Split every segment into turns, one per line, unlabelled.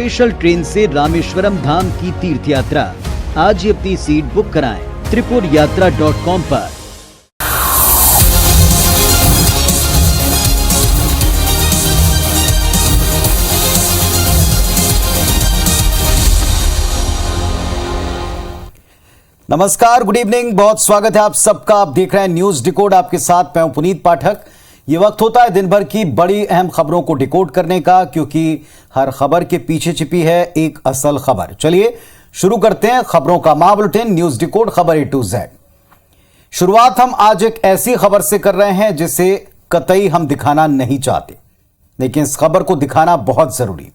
Special train से रामेश्वरम धाम की तीर्थ यात्रा। आज ही अपनी सीट बुक कराएं त्रिपुरयात्रा.com पर।
नमस्कार, गुड इवनिंग, बहुत स्वागत है आप सबका। आप देख रहे हैं न्यूज डिकोड, आपके साथ मैं हूं पुनीत पाठक। ये वक्त होता है दिन भर की बड़ी अहम खबरों को डिकोड करने का, क्योंकि हर खबर के पीछे छिपी है एक असल खबर। चलिए शुरू करते हैं खबरों का महाबुलेटिन न्यूज डिकोड खबर A to Z। शुरुआत हम आज एक ऐसी खबर से कर रहे हैं जिसे कतई हम दिखाना नहीं चाहते, लेकिन इस खबर को दिखाना बहुत जरूरी।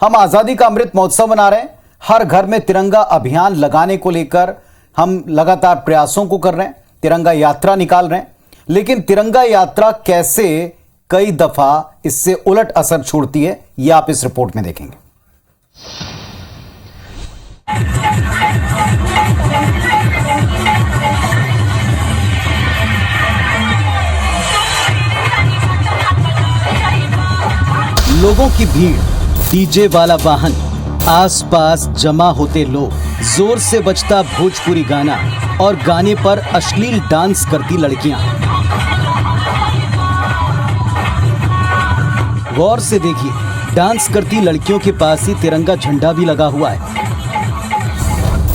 हम आजादी का अमृत महोत्सव मना रहे हैं। हर घर में तिरंगा अभियान लगाने को लेकर हम लगातार प्रयासों को कर रहे हैं, तिरंगा यात्रा निकाल रहे हैं, लेकिन तिरंगा यात्रा कैसे कई दफा इससे उलट असर छोड़ती है, यह आप इस रिपोर्ट में देखेंगे।
लोगों की भीड़, डीजे वाला वाहन, आसपास जमा होते लोग, जोर से बजता भोजपुरी गाना और गाने पर अश्लील डांस करती लड़कियां। गौर से देखिए, डांस करती लड़कियों के पास ही तिरंगा झंडा भी लगा हुआ है।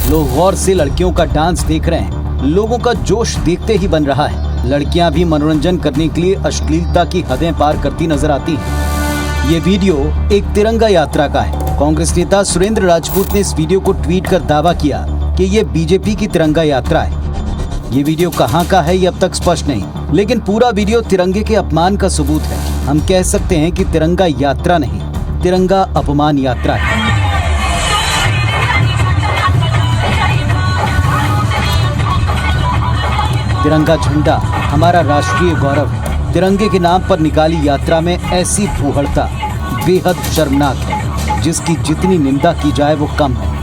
लोग गौर से लड़कियों का डांस देख रहे हैं। लोगों का जोश देखते ही बन रहा है। लड़कियां भी मनोरंजन करने के लिए अश्लीलता की हदें पार करती नजर आती हैं। ये वीडियो एक तिरंगा यात्रा का है। कांग्रेस नेता सुरेंद्र राजपूत ने इस वीडियो को ट्वीट कर दावा किया कि ये बीजेपी की तिरंगा यात्रा है। ये वीडियो कहां का है ये अब तक स्पष्ट नहीं, लेकिन पूरा वीडियो तिरंगे के अपमान का सबूत है। हम कह सकते हैं कि तिरंगा यात्रा नहीं, तिरंगा अपमान यात्रा है। तिरंगा झंडा हमारा राष्ट्रीय गौरव है। तिरंगे के नाम पर निकाली यात्रा में ऐसी फूहड़ता बेहद शर्मनाक है, जिसकी जितनी निंदा की जाए वो कम है।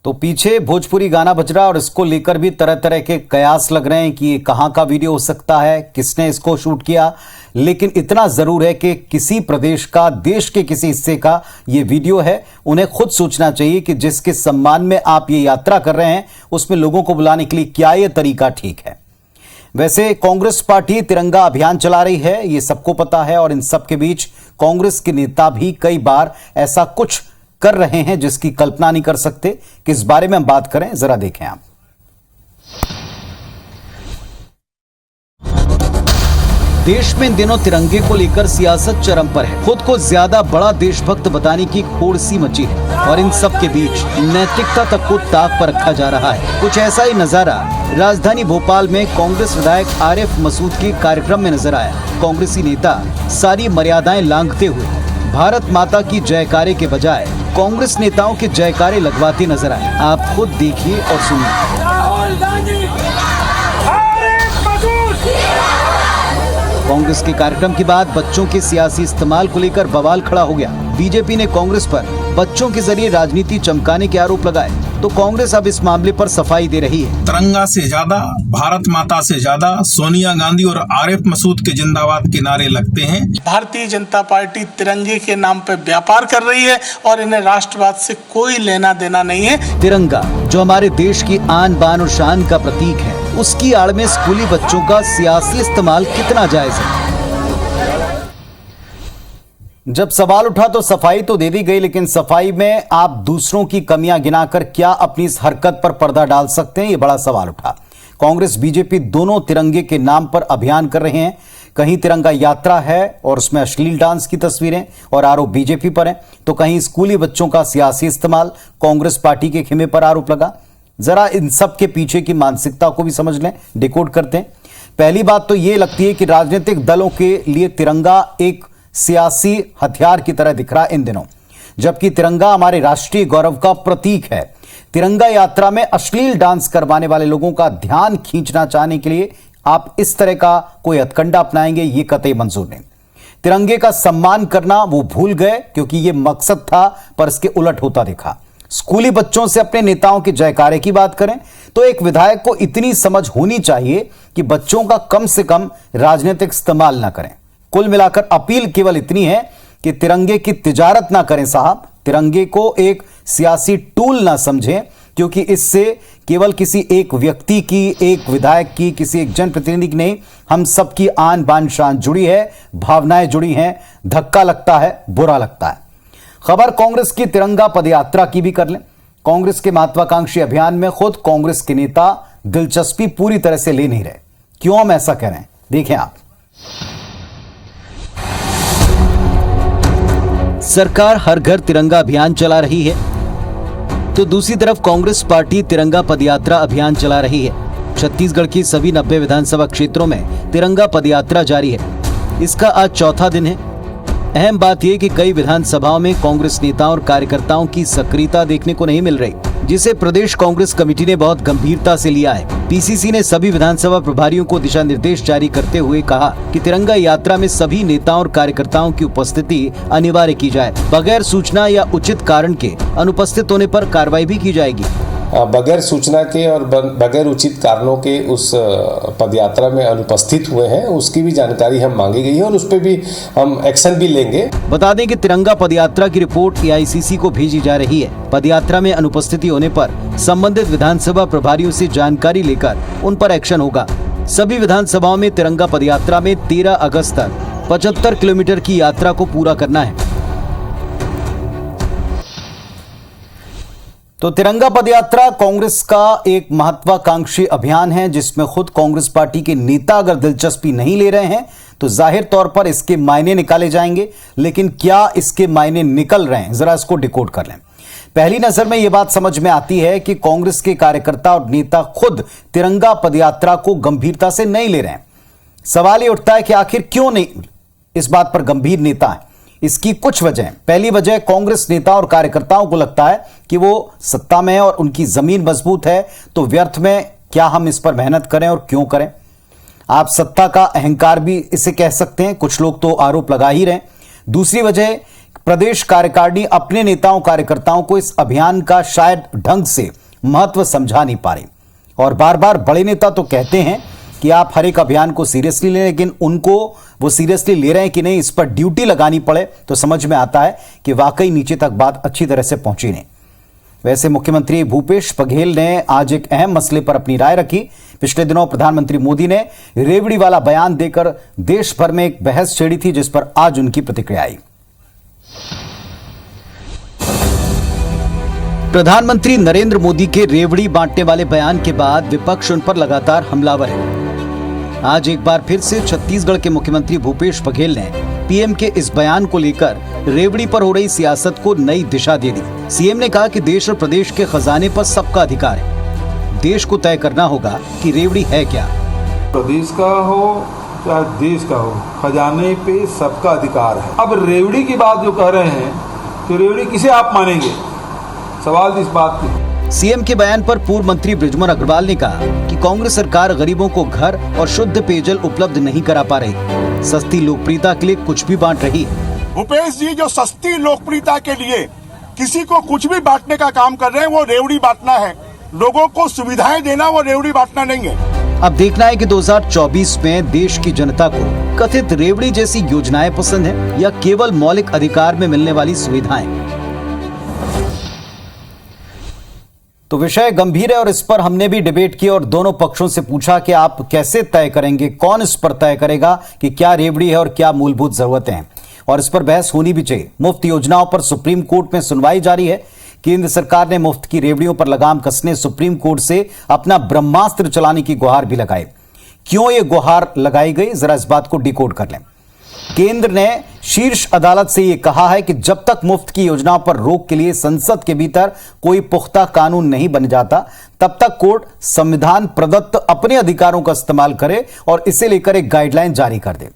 तो पीछे भोजपुरी गाना बज रहा है और इसको लेकर भी तरह तरह के कयास लग रहे हैं कि ये कहां का वीडियो हो सकता है, किसने इसको शूट किया। लेकिन इतना जरूर है कि किसी प्रदेश का, देश के किसी हिस्से का ये वीडियो है। उन्हें खुद सोचना चाहिए कि जिसके सम्मान में आप ये यात्रा कर रहे हैं, उसमें लोगों को बुलाने के लिए क्या ये तरीका ठीक है। वैसे कांग्रेस पार्टी तिरंगा अभियान चला रही है, ये सबको पता है, और इन सब के बीच कांग्रेस के नेता भी कई बार ऐसा कुछ कर रहे हैं जिसकी कल्पना नहीं कर सकते। किस बारे में हम बात करें, जरा देखें आप।
देश में इन दिनों तिरंगे को लेकर सियासत चरम पर है। खुद को ज्यादा बड़ा देशभक्त बताने की होड़ सी मची है, और इन सब के बीच नैतिकता तक को ताक पर रखा जा रहा है। कुछ ऐसा ही नजारा राजधानी भोपाल में कांग्रेस विधायक आरिफ मसूद के कार्यक्रम में नजर आया। कांग्रेसी नेता सारी मर्यादाएं लांघते हुए भारत माता की जयकारे के बजाय कांग्रेस नेताओं के जयकारे लगवाते नजर आए। आप खुद देखिए और सुनिए। कांग्रेस के कार्यक्रम के बाद बच्चों के सियासी इस्तेमाल को लेकर बवाल खड़ा हो गया। बीजेपी ने कांग्रेस पर बच्चों के जरिए राजनीति चमकाने के आरोप लगाए, तो कांग्रेस अब इस मामले पर सफाई दे रही है।
तिरंगा से ज्यादा, भारत माता से ज्यादा सोनिया गांधी और आरिफ मसूद के जिंदाबाद के नारे लगते हैं।
भारतीय जनता पार्टी तिरंगे के नाम पर व्यापार कर रही है और इन्हें राष्ट्रवाद से कोई लेना देना नहीं है।
तिरंगा जो हमारे देश की आन बान और शान का प्रतीक है, उसकी आड़ में स्कूली बच्चों का सियासी इस्तेमाल कितना जायज है।
जब सवाल उठा तो सफाई तो दे दी गई, लेकिन सफाई में आप दूसरों की कमियां गिनाकर क्या अपनी इस हरकत पर पर्दा डाल सकते हैं, ये बड़ा सवाल उठा। कांग्रेस बीजेपी दोनों तिरंगे के नाम पर अभियान कर रहे हैं। कहीं तिरंगा यात्रा है और उसमें अश्लील डांस की तस्वीरें और आरोप बीजेपी पर हैं, तो कहीं स्कूली बच्चों का सियासी इस्तेमाल कांग्रेस पार्टी के खेमे पर आरोप लगा। जरा इन सब के पीछे की मानसिकता को भी समझ लें, डिकोड करते हैं। पहली बात तो ये लगती है कि राजनीतिक दलों के लिए तिरंगा एक सियासी हथियार की तरह दिख रहा है इन दिनों, जबकि तिरंगा हमारे राष्ट्रीय गौरव का प्रतीक है। तिरंगा यात्रा में अश्लील डांस करवाने वाले लोगों का ध्यान खींचना चाहने के लिए आप इस तरह का कोई हथकंडा अपनाएंगे, ये कतई मंजूर नहीं। तिरंगे का सम्मान करना वो भूल गए, क्योंकि ये मकसद था, पर इसके उलट होता दिखा। स्कूली बच्चों से अपने नेताओं के जयकारे की बात करें तो एक विधायक को इतनी समझ होनी चाहिए कि बच्चों का कम से कम राजनीतिक इस्तेमाल ना करें। कुल मिलाकर अपील केवल इतनी है कि तिरंगे की तिजारत ना करें साहब, तिरंगे को एक सियासी टूल ना समझें, क्योंकि इससे केवल किसी एक व्यक्ति की, एक विधायक की, किसी एक जनप्रतिनिधि की नहीं, हम सबकी आन बान शान जुड़ी है, भावनाएं जुड़ी हैं। धक्का लगता है, बुरा लगता है। खबर कांग्रेस की तिरंगा पदयात्रा की भी कर लें। कांग्रेस के महत्वाकांक्षी अभियान में खुद कांग्रेस के नेता दिलचस्पी पूरी तरह से ले नहीं रहे। क्यों हम ऐसा कह रहे हैं, देखें आप।
सरकार हर घर तिरंगा अभियान चला रही है, तो दूसरी तरफ कांग्रेस पार्टी तिरंगा पदयात्रा अभियान चला रही है। छत्तीसगढ़ की सभी 90 विधानसभा क्षेत्रों में तिरंगा पदयात्रा जारी है। इसका आज चौथा दिन है। अहम बात यह कि कई विधानसभाओं में कांग्रेस नेताओं और कार्यकर्ताओं की सक्रियता देखने को नहीं मिल रही, जिसे प्रदेश कांग्रेस कमेटी ने बहुत गंभीरता से लिया है। पीसीसी ने सभी विधानसभा प्रभारियों को दिशा निर्देश जारी करते हुए कहा कि तिरंगा यात्रा में सभी नेताओं और कार्यकर्ताओं की उपस्थिति अनिवार्य की जाए। बगैर सूचना या उचित कारण के अनुपस्थित होने पर कार्रवाई भी की जाएगी।
बगैर सूचना के और बगैर उचित कारणों के उस पदयात्रा में अनुपस्थित हुए हैं, उसकी भी जानकारी हम मांगी गई है और उस पर भी हम एक्शन भी लेंगे।
बता दें कि तिरंगा पदयात्रा की रिपोर्ट AICC को भेजी जा रही है। पदयात्रा में अनुपस्थिति होने पर संबंधित विधानसभा प्रभारियों से जानकारी लेकर उन पर एक्शन होगा। सभी विधानसभाओं में तिरंगा पदयात्रा में 13 अगस्त तक 75 किलोमीटर की यात्रा को पूरा करना है।
तो तिरंगा पदयात्रा कांग्रेस का एक महत्वाकांक्षी अभियान है, जिसमें खुद कांग्रेस पार्टी के नेता अगर दिलचस्पी नहीं ले रहे हैं तो जाहिर तौर पर इसके मायने निकाले जाएंगे। लेकिन क्या इसके मायने निकल रहे हैं, जरा इसको डिकोड कर लें। पहली नजर में यह बात समझ में आती है कि कांग्रेस के कार्यकर्ता और नेता खुद तिरंगा पदयात्रा को गंभीरता से नहीं ले रहे हैं। सवाल यह उठता है कि आखिर क्यों नहीं इस बात पर गंभीर नेता है। इसकी कुछ वजह। पहली वजह, कांग्रेस नेता और कार्यकर्ताओं को लगता है कि वो सत्ता में है और उनकी जमीन मजबूत है, तो व्यर्थ में क्या हम इस पर मेहनत करें और क्यों करें। आप सत्ता का अहंकार भी इसे कह सकते हैं, कुछ लोग तो आरोप लगा ही रहे हैं। दूसरी वजह, प्रदेश कार्यकारिणी अपने नेताओं कार्यकर्ताओं को इस अभियान का शायद ढंग से महत्व समझा नहीं पा रही। और बार बार बड़े नेता तो कहते हैं कि आप हर एक अभियान को सीरियसली लें, लेकिन उनको वो सीरियसली ले रहे हैं कि नहीं, इस पर ड्यूटी लगानी पड़े तो समझ में आता है कि वाकई नीचे तक बात अच्छी तरह से पहुंची नहीं। वैसे मुख्यमंत्री भूपेश बघेल ने आज एक अहम मसले पर अपनी राय रखी। पिछले दिनों प्रधानमंत्री मोदी ने रेवड़ी वाला बयान देकर देश भर में एक बहस छेड़ी थी, जिस पर आज उनकी प्रतिक्रिया आई।
प्रधानमंत्री नरेंद्र मोदी के रेवड़ी बांटने वाले बयान के बाद विपक्ष उन पर लगातार हमलावर है। आज एक बार फिर से छत्तीसगढ़ के मुख्यमंत्री भूपेश बघेल ने पीएम के इस बयान को लेकर रेवड़ी पर हो रही सियासत को नई दिशा दे दी। सीएम ने कहा कि देश और प्रदेश के खजाने पर सबका अधिकार है। देश को तय करना होगा कि रेवड़ी है क्या।
प्रदेश का हो चाहे देश का हो, खजाने पे सबका अधिकार है। अब रेवड़ी की बात जो कह रहे हैं, तो रेवड़ी किसे आप मानेंगे? सवाल इस बात की।
सीएम के बयान पर पूर्व मंत्री बृजमोहन अग्रवाल ने कहा कि कांग्रेस सरकार गरीबों को घर और शुद्ध पेयजल उपलब्ध नहीं करा पा रही, सस्ती लोकप्रियता के लिए कुछ भी बांट रही है।
भूपेश जी जो सस्ती लोकप्रियता के लिए किसी को कुछ भी बांटने का काम कर रहे हैं, वो रेवड़ी बांटना है। लोगों को सुविधाएं देना, वो रेवड़ी बांटना नहीं है।
अब देखना है कि 2024 में देश की जनता को कथित रेवड़ी जैसी योजनाएं पसंद है या केवल मौलिक अधिकार में मिलने वाली सुविधाएं।
तो विषय गंभीर है और इस पर हमने भी डिबेट की और दोनों पक्षों से पूछा कि आप कैसे तय करेंगे, कौन इस पर तय करेगा कि क्या रेवड़ी है और क्या मूलभूत जरूरतें हैं। और इस पर बहस होनी भी चाहिए। मुफ्त योजनाओं पर सुप्रीम कोर्ट में सुनवाई जारी है। केंद्र सरकार ने मुफ्त की रेवड़ियों पर लगाम कसने सुप्रीम कोर्ट से अपना ब्रह्मास्त्र चलाने की गुहार भी लगाई। क्यों ये गुहार लगाई गई, जरा इस बात को डिकोड कर लें। केंद्र ने शीर्ष अदालत से यह कहा है कि जब तक मुफ्त की योजनाओं पर रोक के लिए संसद के भीतर कोई पुख्ता कानून नहीं बन जाता, तब तक कोर्ट संविधान प्रदत्त अपने अधिकारों का इस्तेमाल करे और इसे लेकर एक गाइडलाइन जारी कर दे।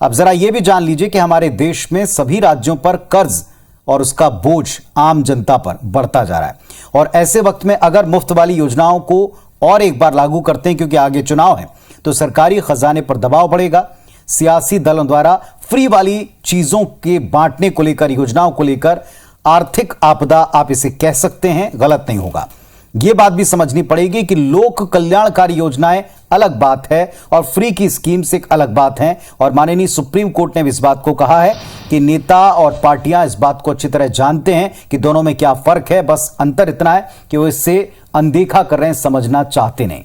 अब जरा यह भी जान लीजिए कि हमारे देश में सभी राज्यों पर कर्ज और उसका बोझ आम जनता पर बढ़ता जा रहा है। और ऐसे वक्त में अगर मुफ्त वाली योजनाओं को और एक बार लागू करते हैं, क्योंकि आगे चुनाव है, तो सरकारी खजाने पर दबाव बढ़ेगा। सियासी दलों द्वारा फ्री वाली चीजों के बांटने को लेकर, योजनाओं को लेकर आर्थिक आपदा आप इसे कह सकते हैं, गलत नहीं होगा। यह बात भी समझनी पड़ेगी कि लोक कल्याणकारी योजनाएं अलग बात है और फ्री की स्कीम्स एक अलग बात है। और माननीय सुप्रीम कोर्ट ने भी इस बात को कहा है कि नेता और पार्टियां इस बात को अच्छी तरह जानते हैं कि दोनों में क्या फर्क है, बस अंतर इतना है कि वो इससे अनदेखा कर रहे हैं, समझना चाहते नहीं।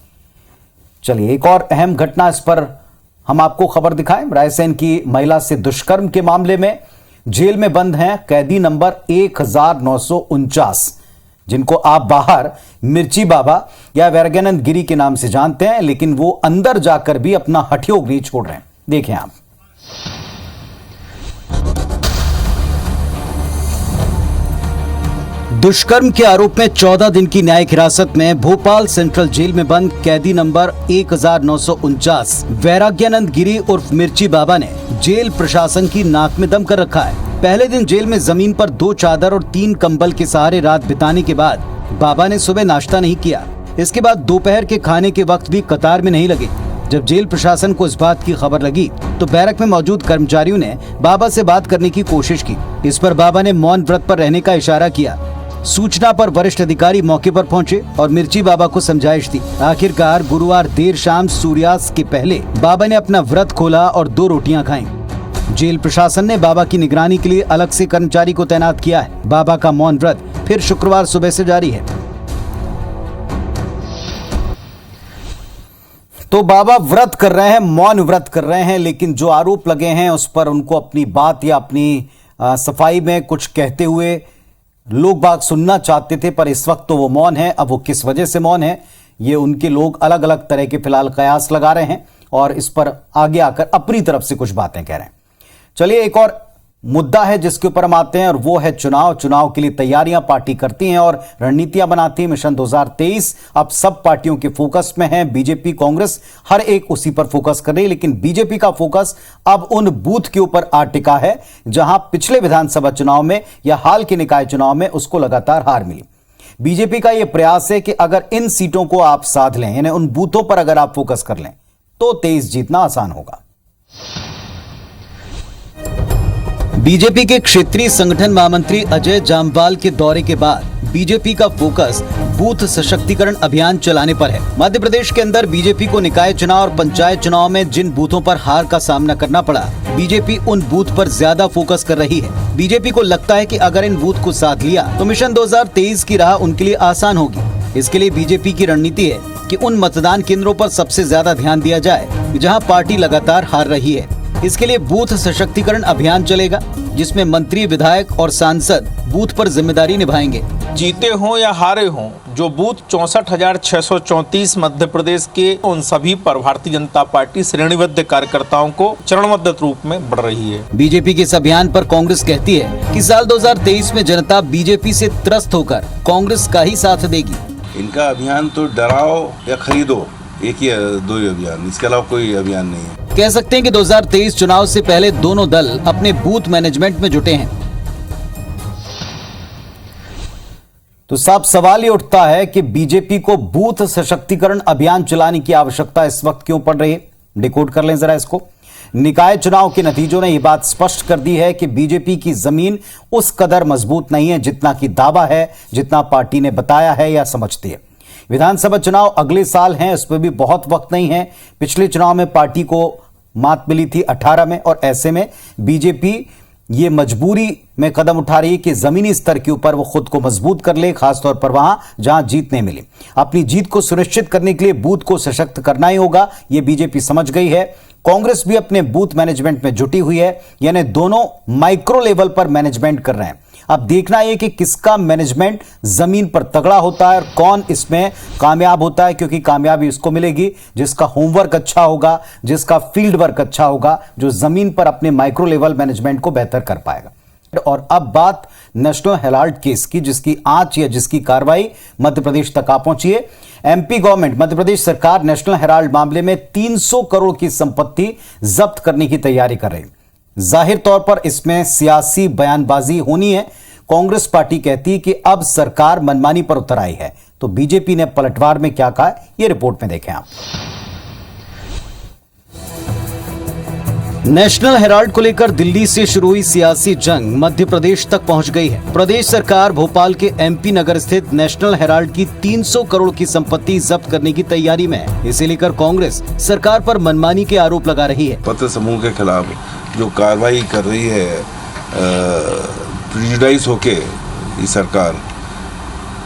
चलिए एक और अहम घटना इस पर हम आपको खबर दिखाएं। रायसेन की महिला से दुष्कर्म के मामले में जेल में बंद हैं कैदी नंबर 1949, जिनको आप बाहर मिर्ची बाबा या वैराग्यानंद गिरी के नाम से जानते हैं, लेकिन वो अंदर जाकर भी अपना हठयोग नहीं छोड़ रहे हैं। देखें आप।
दुष्कर्म के आरोप में 14 दिन की न्यायिक हिरासत में भोपाल सेंट्रल जेल में बंद कैदी नंबर 1949 वैराग्यानंद गिरी उर्फ मिर्ची बाबा ने जेल प्रशासन की नाक में दम कर रखा है। पहले दिन जेल में जमीन पर 2 चादर और 3 कंबल के सहारे रात बिताने के बाद बाबा ने सुबह नाश्ता नहीं किया। इसके बाद दोपहर के खाने के वक्त भी कतार में नहीं लगे। जब जेल प्रशासन को इस बात की खबर लगी तो बैरक में मौजूद कर्मचारियों ने बाबा से बात करने की कोशिश की। इस पर बाबा ने मौन व्रत पर रहने का इशारा किया। सूचना पर वरिष्ठ अधिकारी मौके पर पहुंचे और मिर्ची बाबा को समझाइश दी। आखिरकार गुरुवार देर शाम सूर्यास्त के पहले बाबा ने अपना व्रत खोला और 2 रोटियां खाईं। जेल प्रशासन ने बाबा की निगरानी के लिए अलग से कर्मचारी को तैनात किया है। बाबा का मौन व्रत फिर शुक्रवार सुबह से जारी है।
तो बाबा व्रत कर रहे हैं, मौन व्रत कर रहे हैं, लेकिन जो आरोप लगे हैं उस पर उनको अपनी बात या अपनी सफाई में कुछ कहते हुए लोग बाग सुनना चाहते थे, पर इस वक्त तो वो मौन है। अब वो किस वजह से मौन है, ये उनके लोग अलग अलग तरह के फिलहाल कयास लगा रहे हैं और इस पर आगे आकर अपनी तरफ से कुछ बातें कह रहे हैं। चलिए एक और मुद्दा है जिसके ऊपर हम आते हैं और वो है चुनाव के लिए तैयारियां पार्टी करती हैं और रणनीतियां बनाती है। मिशन 2023 अब सब पार्टियों के फोकस में है। बीजेपी, कांग्रेस हर एक उसी पर फोकस कर रही है, लेकिन बीजेपी का फोकस अब उन बूथ के ऊपर आ टिका है जहां पिछले विधानसभा चुनाव में या हाल के निकाय चुनाव में उसको लगातार हार मिली। बीजेपी का यह प्रयास है कि अगर इन सीटों को आप साध लें, यानी उन बूथों पर अगर आप फोकस कर लें तो 23 जीतना आसान होगा।
बीजेपी के क्षेत्रीय संगठन महामंत्री अजय जामवाल के दौरे के बाद बीजेपी का फोकस बूथ सशक्तिकरण अभियान चलाने पर है। मध्य प्रदेश के अंदर बीजेपी को निकाय चुनाव और पंचायत चुनाव में जिन बूथों पर हार का सामना करना पड़ा, बीजेपी उन बूथ पर ज्यादा फोकस कर रही है। बीजेपी को लगता है कि अगर इन बूथ को साध लिया तो मिशन 2023 की राह उनके लिए आसान होगी। इसके लिए बीजेपी की रणनीति है कि उन मतदान केंद्रों पर सबसे ज्यादा ध्यान दिया जाए जहां पार्टी लगातार हार रही है। इसके लिए बूथ सशक्तिकरण अभियान चलेगा, जिसमें मंत्री, विधायक और सांसद बूथ पर जिम्मेदारी निभाएंगे।
जीते हों या हारे हों, जो बूथ 64,634 मध्य प्रदेश के, उन सभी पर भारतीय जनता पार्टी श्रेणीबद्ध कार्यकर्ताओं को चरणबद्ध रूप में बढ़ रही है।
बीजेपी के इस अभियान पर कांग्रेस कहती है कि साल 2023 में जनता बीजेपी से त्रस्त होकर कांग्रेस का ही साथ देगी।
इनका अभियान तो डराओ या खरीदो, एक ही 2 ही अभियान, इसके अलावा कोई अभियान नहीं है।
कह सकते हैं कि 2023 चुनाव से पहले दोनों दल अपने बूथ मैनेजमेंट में जुटे हैं।
तो साफ सवाल ये उठता है कि बीजेपी को बूथ सशक्तिकरण अभियान चलाने की आवश्यकता इस वक्त क्यों पड़ रही है। डिकोड कर लें जरा इसको। निकाय चुनाव के नतीजों ने यह बात स्पष्ट कर दी है कि बीजेपी की जमीन उस कदर मजबूत नहीं है जितना की दावा है, जितना पार्टी ने बताया है या समझती है। विधानसभा चुनाव अगले साल हैं, इस पर भी बहुत वक्त नहीं है। पिछले चुनाव में पार्टी को मात मिली थी 18 में, और ऐसे में बीजेपी ये मजबूरी में कदम उठा रही है कि जमीनी स्तर के ऊपर वो खुद को मजबूत कर ले, खासतौर पर वहां जहां जीत नहीं मिली। अपनी जीत को सुनिश्चित करने के लिए बूथ को सशक्त करना ही होगा, ये बीजेपी समझ गई है। कांग्रेस भी अपने बूथ मैनेजमेंट में जुटी हुई है, यानी दोनों माइक्रो लेवल पर मैनेजमेंट कर रहे हैं। अब देखना यह कि किसका मैनेजमेंट जमीन पर तगड़ा होता है और कौन इसमें कामयाब होता है, क्योंकि कामयाबी उसको मिलेगी जिसका होमवर्क अच्छा होगा, जिसका फील्ड वर्क अच्छा होगा, जो जमीन पर अपने माइक्रो लेवल मैनेजमेंट को बेहतर कर पाएगा। और अब बात नेशनल हेराल्ड केस की, जिसकी आंच या जिसकी कार्रवाई मध्य प्रदेश तक आ पहुंची है। एमपी गवर्नमेंट, मध्य प्रदेश सरकार नेशनल हेराल्ड मामले में 300 करोड़ की संपत्ति जब्त करने की तैयारी कर रही है। जाहिर तौर पर इसमें सियासी बयानबाजी होनी है। कांग्रेस पार्टी कहती है कि अब सरकार मनमानी पर उतर आई है। तो बीजेपी ने पलटवार में क्या कहा है, यह रिपोर्ट में देखें आप।
नेशनल हेराल्ड को लेकर दिल्ली से शुरू हुई सियासी जंग मध्य प्रदेश तक पहुंच गई है। प्रदेश सरकार भोपाल के एमपी नगर स्थित नेशनल हेराल्ड की 300 करोड़ की संपत्ति जब्त करने की तैयारी में है। इसे लेकर कांग्रेस सरकार पर मनमानी के आरोप लगा रही है।
पत्र समूह के खिलाफ जो कार्रवाई कर रही है प्रेजुडाइज होके ये सरकार,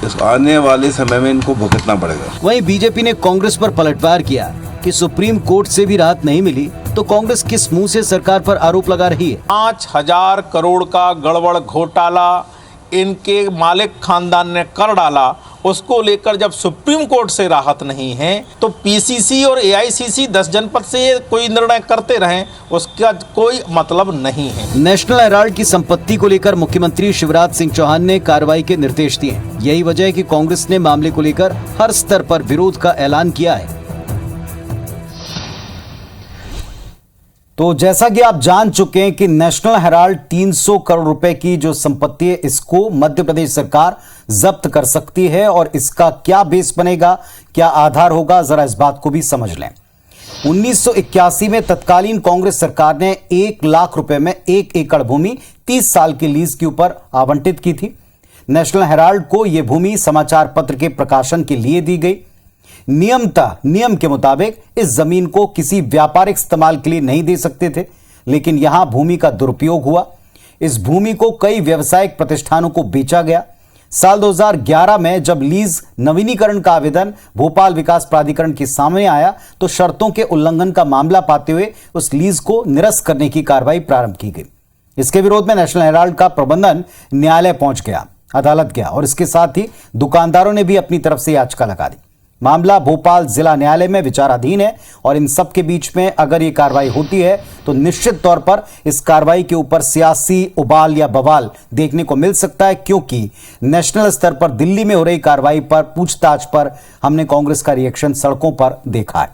इस आने वाले समय में इनको भुगतना पड़ेगा।
वहीं बीजेपी ने कांग्रेस पर पलटवार किया कि सुप्रीम कोर्ट से भी राहत नहीं मिली तो कांग्रेस किस मुंह से सरकार पर आरोप लगा रही है।
5,000 करोड़ का गड़बड़ घोटाला इनके मालिक खानदान ने कर डाला, उसको लेकर जब सुप्रीम कोर्ट से राहत नहीं है तो पीसीसी और एआईसीसी 10 जनपद से कोई निर्णय करते रहें, उसका कोई मतलब नहीं है।
नेशनल हेराल्ड की संपत्ति को लेकर मुख्यमंत्री शिवराज सिंह चौहान ने कार्रवाई के निर्देश दिए। यही वजह है कि कांग्रेस ने मामले को लेकर हर स्तर पर विरोध का ऐलान किया है।
तो जैसा कि आप जान चुके हैं कि नेशनल हेराल्ड 300 करोड़ रुपए की जो संपत्ति है इसको मध्य प्रदेश सरकार जब्त कर सकती है और इसका क्या बेस बनेगा, क्या आधार होगा, जरा इस बात को भी समझ लें। 1981 में तत्कालीन कांग्रेस सरकार ने 1 लाख रुपए में 1 एकड़ भूमि 30 साल के लीज के ऊपर आवंटित की थी। नेशनल हेराल्ड को यह भूमि समाचार पत्र के प्रकाशन के लिए दी गई। नियम के मुताबिक इस जमीन को किसी व्यापारिक इस्तेमाल के लिए नहीं दे सकते थे, लेकिन यहां भूमि का दुरुपयोग हुआ। इस भूमि को कई व्यावसायिक प्रतिष्ठानों को बेचा गया। साल 2011 में जब लीज नवीनीकरण का आवेदन भोपाल विकास प्राधिकरण के सामने आया तो शर्तों के उल्लंघन का मामला पाते हुए उस लीज को निरस्त करने की कार्रवाई प्रारंभ की गई। इसके विरोध में नेशनल हेराल्ड का प्रबंधन न्यायालय पहुंच गया, अदालत गया और इसके साथ ही दुकानदारों ने भी अपनी तरफ से याचिका लगा दी। मामला भोपाल जिला न्यायालय में विचाराधीन है और इन सब के बीच में अगर ये कार्रवाई होती है तो निश्चित तौर पर इस कार्रवाई के ऊपर सियासी उबाल या बवाल देखने को मिल सकता है, क्योंकि नेशनल स्तर पर दिल्ली में हो रही कार्रवाई पर, पूछताछ पर हमने कांग्रेस का रिएक्शन सड़कों पर देखा है।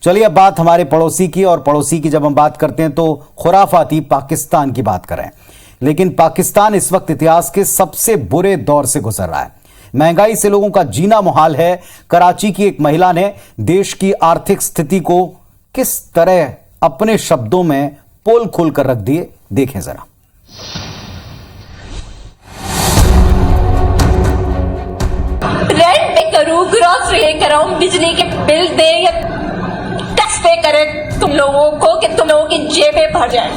चलिए अब बात हमारे पड़ोसी की, और पड़ोसी की जब हम बात करते हैं तो खुराफाती पाकिस्तान की बात करें। लेकिन पाकिस्तान इस वक्त इतिहास के सबसे बुरे दौर से गुजर रहा है। महंगाई से लोगों का जीना मुहाल है। कराची की एक महिला ने देश की आर्थिक स्थिति को किस तरह अपने शब्दों में पोल खोल कर रख दिए, देखें जरा।
रेंट पे करूं, ग्रोसरी कराऊं, बिजली के बिल दे या टैक्स पे करे तुम लोगों को कि तुम लोगों की जेबें भर जाए।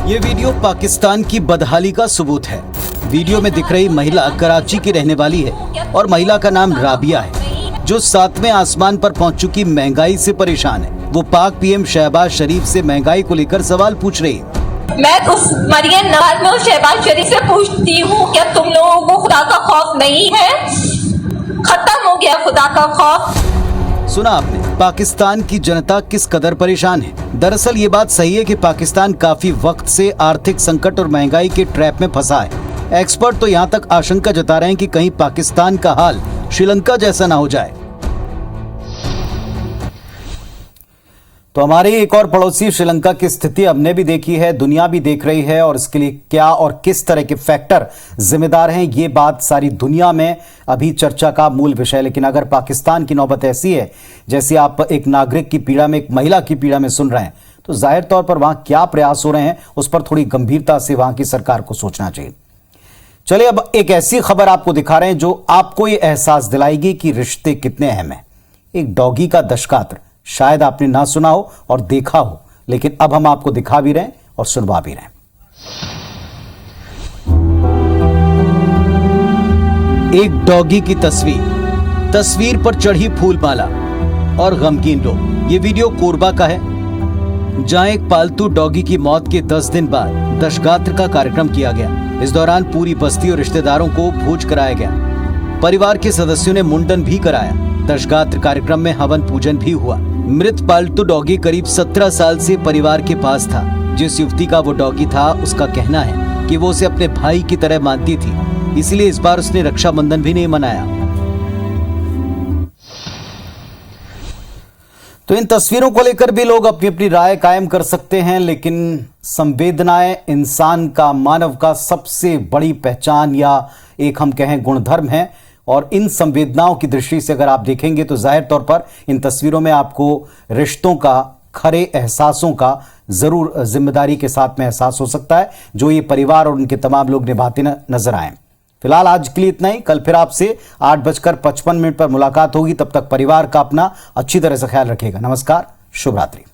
ये वीडियो पाकिस्तान की बदहाली का सबूत है। वीडियो में दिख रही महिला कराची की रहने वाली है और महिला का नाम राबिया है, जो 7वें आसमान पर पहुंच चुकी महंगाई से परेशान है। वो पाक पीएम शहबाज शरीफ से महंगाई को लेकर सवाल पूछ रही है।
मैं उस मरियम नवाज में शहबाज शरीफ से पूछती हूँ, क्या तुम लोगों को खुदा का खौफ नहीं है? खत्म हो गया खुदा का खौफ।
सुना आपने पाकिस्तान की जनता किस कदर परेशान है। दरअसल ये बात सही है कि पाकिस्तान काफी वक्त से आर्थिक संकट और महंगाई के ट्रैप में फंसा है। एक्सपर्ट तो यहाँ तक आशंका जता रहे हैं कि कहीं पाकिस्तान का हाल श्रीलंका जैसा ना हो जाए।
तो हमारी एक और पड़ोसी श्रीलंका की स्थिति हमने भी देखी है, दुनिया भी देख रही है, और इसके लिए क्या और किस तरह के फैक्टर जिम्मेदार हैं, ये बात सारी दुनिया में अभी चर्चा का मूल विषय। लेकिन अगर पाकिस्तान की नौबत ऐसी है जैसे आप एक नागरिक की पीड़ा में, एक महिला की पीड़ा में सुन रहे हैं, तो जाहिर तौर पर वहां क्या प्रयास हो रहे हैं उस पर थोड़ी गंभीरता से वहां की सरकार को सोचना चाहिए। चलिए अब एक ऐसी खबर आपको दिखा रहे हैं जो आपको ये एहसास दिलाएगी कि रिश्ते कितने अहम हैं। एक डॉगी का दशकात्र, शायद आपने ना सुना हो और देखा हो, लेकिन अब हम आपको दिखा भी रहे हैं और सुनवा भी रहे हैं।
एक डॉगी की तस्वीर पर चढ़ी फूलमाला और गमगीन लोग। ये वीडियो कोरबा का है, जहां एक पालतू डॉगी की मौत के 10 दिन बाद दशगात्र का कार्यक्रम किया गया। इस दौरान पूरी बस्ती और रिश्तेदारों को भोज कराया गया। परिवार के सदस्यों ने मुंडन भी कराया। दशगात्र कार्यक्रम में हवन पूजन भी हुआ। मृत पालतू डॉगी करीब 17 साल से परिवार के पास था। जिस युवती का वो डॉगी था, उसका कहना है कि वो उसे अपने भाई की तरह मानती थी, इसलिए इस बार उसने रक्षाबंधन भी नहीं मनाया।
तो इन तस्वीरों को लेकर भी लोग अपनी अपनी राय कायम कर सकते हैं, लेकिन संवेदनाएं इंसान का, मानव का सबसे बड़ी पहचान या एक हम कहें गुणधर्म है। और इन संवेदनाओं की दृष्टि से अगर आप देखेंगे तो जाहिर तौर पर इन तस्वीरों में आपको रिश्तों का, खरे एहसासों का जरूर जिम्मेदारी के साथ में एहसास हो सकता है, जो ये परिवार और उनके तमाम लोग निभाते नजर आए। फिलहाल आज के लिए इतना ही। कल फिर आपसे 8:55 पर मुलाकात होगी। तब तक परिवार का अपना अच्छी तरह से ख्याल रखिएगा। नमस्कार, शुभ रात्रि।